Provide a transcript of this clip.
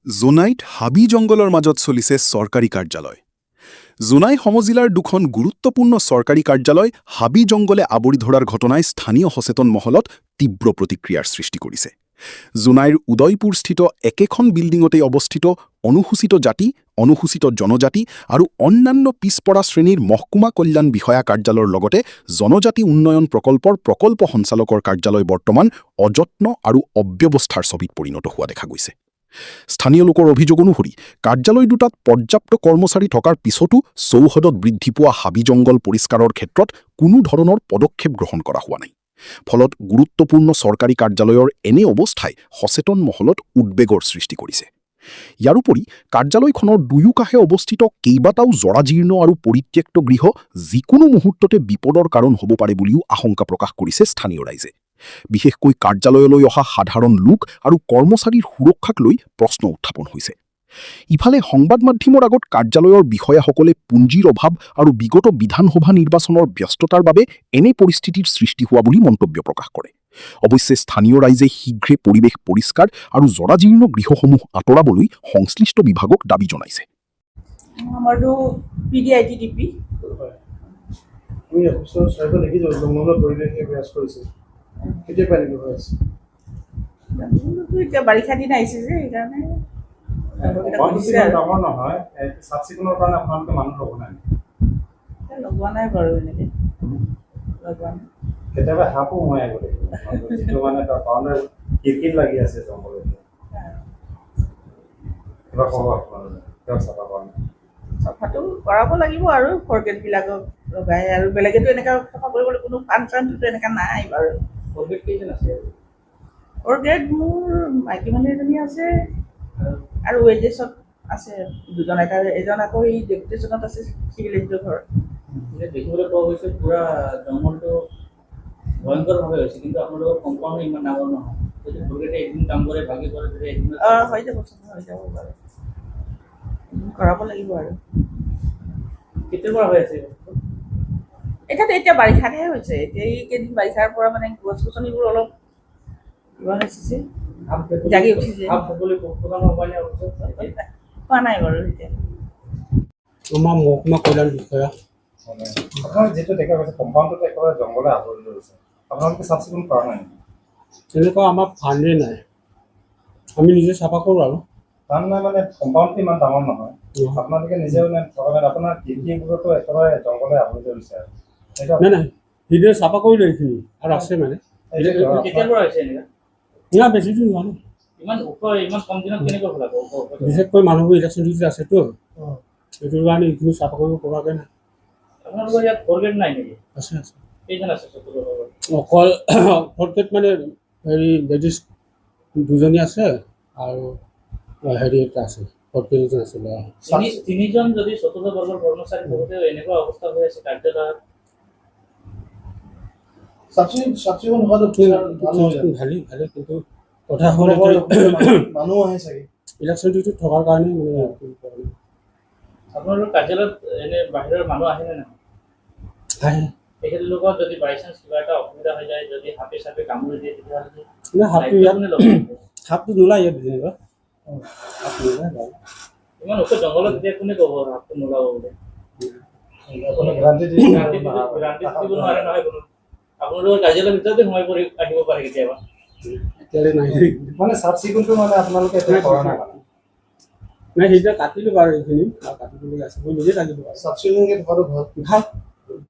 জোনাইত হাবি জংগলৰ মাজত চলিছে চৰকাৰী কাৰ্যালয়। জোনাই সমজিলাৰ দুখন গুৰুত্বপূৰ্ণ চৰকাৰী কাৰ্যালয় হাবি জংগলে আৱৰি ধৰাৰ ঘটনাই স্থানীয় সচেতন মহলত তীব্ৰ প্ৰতিক্ৰিয়াৰ সৃষ্টি কৰিছে। জোনাইৰ উদয়পুৰস্থিত একেখন বিল্ডিঙতেই অৱস্থিত অনুসূচিত জাতি, অনুসূচিত জনজাতি আৰু অন্যান্য পিছপৰা শ্ৰেণীৰ মহকুমা কল্যাণ বিষয়া কাৰ্যালয়ৰ লগতে জনজাতি উন্নয়ন প্ৰকল্পৰ প্ৰকল্প সঞ্চালকৰ কাৰ্যালয় বৰ্তমান অযত্ন আৰু অব্যৱস্থাৰ ছবিত পৰিণত হোৱা দেখা গৈছে। স্থানীয় লোকৰ অভিযোগ অনুসৰি কাৰ্যালয় দুটাত পৰ্যাপ্ত কৰ্মচাৰী থকাৰ পিছতো চৌহদত বৃদ্ধি পোৱা হাবি জংগল পৰিষ্কাৰৰ ক্ষেত্ৰত কোনো ধৰণৰ পদক্ষেপ গ্ৰহণ কৰা হোৱা নাই। ফলত গুৰুত্বপূৰ্ণ চৰকাৰী কাৰ্যালয়ৰ এনে অৱস্থাই সচেতন মহলত উদ্বেগৰ সৃষ্টি কৰিছে। ইয়াৰোপৰি কাৰ্যালয়খনৰ দুয়োকাষে অৱস্থিত কেইবাটাও জৰাজীৰ্ণ আৰু পৰিত্যক্ত গৃহ যিকোনো মুহূৰ্ততে বিপদৰ কাৰণ হ'ব পাৰে বুলিও আশংকা প্ৰকাশ কৰিছে স্থানীয় ৰাইজে। বিশেষকৈ কাৰ্যালয়লৈ অহা সাধাৰণ লোক আৰু কৰ্মচাৰীৰ সুৰক্ষাক লৈ প্ৰশ্ন উত্থাপন হৈছে। ইফালে সংবাদ মাধ্যমৰ আগত কাৰ্যালয়ৰ বিষয়াসকলে পুঁজিৰ অভাৱ আৰু বিগত বিধানসভা নিৰ্বাচনৰ ব্যস্ততাৰ বাবে এনে পৰিস্থিতিৰ সৃষ্টি হোৱা বুলি মন্তব্য প্ৰকাশ কৰে। অৱশ্যে স্থানীয় ৰাইজে শীঘ্ৰে পৰিৱেশ পৰিষ্কাৰ আৰু জৰাজীৰ্ণ গৃহসমূহ আঁতৰাবলৈ সংশ্লিষ্ট বিভাগক দাবী জনাইছে। আমাৰতো PDITDP আমি অফিচৰ চাইব লাগিব জংগলৰ পৰিৱেশে বিৰাজ কৰিছে। কেতিয়া পানী হৈ আছে? এতিয়া বাৰিষা দিন আহিছে যে সেইকাৰণে ডাঙৰ নহয়, চাফ চিকুণৰ কাৰণে আপোনালোকে মানুহ ল'ব নাই? লগোৱা নাই বাৰু, এনেকৈ লগোৱা নাই। কেতিয়াবা সাপো সোমাই গ'লে যিটো মানে তাৰ কাৰণে কিৰকিৰ লাগি আছে জংঘলত। কিবা ক'ব আপোনালোকে চাফা কৰা নাই? চাফাটো কৰাব লাগিব আৰু ফৰগেটবিলাকক লগাই, আৰু বেলেগেতো এনেকুৱা চাফা কৰিবলৈ কোনো ফাংচনটোতো এনেকুৱা নাই বাৰু। ফৰগেট কেইজন আছে? ফৰগেট মোৰ মাইকী মানুহ এজনী আছে আৰু ৱেজেছত আছে দুজন, এজন আকৌ এই ডেপুটেশ্যনত আছে চিভিল এঞ্জিঅ'ৰ ঘৰত। দেখিবলৈ পোৱা গৈছে পুৰা জংঘলটো ভয়ংকৰভাৱে হৈছে, কিন্তু আপোনালোকৰ কম্পাউণ্ড ইমান ডাঙৰ নহয়। যদি ফৰগেটে এদিন কাম কৰে, ভাগি কৰে, তেতিয়া এদিন হৈ যাব, হৈ যাব বাৰু, কৰাব লাগিব আৰু। কেতিয়াৰ পৰা হৈ আছে? এতিয়া বাৰিষাতহে হৈছে। এতিয়া এইকেইদিন বাৰিষাৰ পৰা মানে গছ গছনিবোৰ অলপ কিবা হৈছে, জাগি উঠিছে। হোৱা নাই বাৰু এতিয়া। আমাৰ মহকুমা কল্যাণ বিষয়া। আপোনাৰ যিটো দেখা গৈছে কম্পাউণ্ডত একেবাৰে জংঘলে আৱৰি ধৰিছে, আপোনালোকে চাফ চিকুণ কৰা নাই? তেনেকুৱা আমাৰ ফাণ্ডেই নাই, আমি নিজে চাফা কৰোঁ আৰু। ফাণ্ড নাই মানে কম্পাউণ্ডটো ইমান ডাঙৰ নহয়, আপোনালোকে নিজেও থকা আপোনাৰ খিৰিকীবোৰতো একেবাৰে জংঘলে আৱৰি ধৰিছে আৰু। নাই নাই, সেইদৰে চাফা কৰিলোঁ এইখিনি আৰু আছে মানে। কেতিয়াৰ পৰা হৈছে এনেকুৱা? ইমান বেছি দিন হোৱা নাই। ইমান ওখ, ইমান কম দিনত কেনেকৈ হ'ল আকৌ? বিশেষকৈ মানুহবোৰ ইলেকশ্যন ডিউটিত আছেতো, সেইটো কাৰণে এইখিনি চাফা কৰিব পৰাকৈ নাই। আপোনালোকৰ ইয়াত ফৰগেট নাই নেকি? আছে আছে। কেইজন আছে? অকল ফৰগেট মানে হেৰি লেডিজ দুজনী আছে আৰু হেৰি এটা আছে, ফৰগেট এজন আছে। তিনিজন যদি ১৪ বৰ্গৰ কৰ্মচাৰী বহুতেও এনেকুৱা অৱস্থা হৈ আছে কাৰ্যালয়ত। চাফ চিকুণ হোৱাটো ভালেই ভালেই, কিন্তু কথা হ'ল মানুহ আহে চাগে ইলেকশ্যন ডিউটিত থকাৰ কাৰণে মানে। আপোনালোকৰ কাৰ্যালয়ত এনে বাহিৰৰ মানুহ আহেনে নহয়? আহে। তেখেতলোকৰ যদি বাই চান্স কিবা এটা অসুবিধা হৈ যায়, যদি সাপে চাপে কামুৰি দিয়ে, তেতিয়াহ'লে সাপটো ইয়াত সাপটো নোলায় ইয়াত যেনিবা। সাপ নোলায় বাৰু। ইমান ওখ জংঘলত এতিয়া কোনে ক'ব সাপটো নোলাব বুলি? গান্ধী দিব নোৱাৰে নহয় কোনো। আপোনালোকৰ কাৰ্যালয়ৰ ভিতৰতে সোমাই পৰি আহিব পাৰে কেতিয়াবা। এতিয়ালৈ নাই মানে চাফ চিকুণটো মানে আপোনালোকে এতিয়া কৰা নাই? নাই, সেইবিলাক কাটিলোঁ বাৰু, এইখিনি আৰু কাটিবলৈ আছে, মই নিজে কাটিলোঁ। চাফ চিকুণকৈ থকাটো ভাল। ভাল।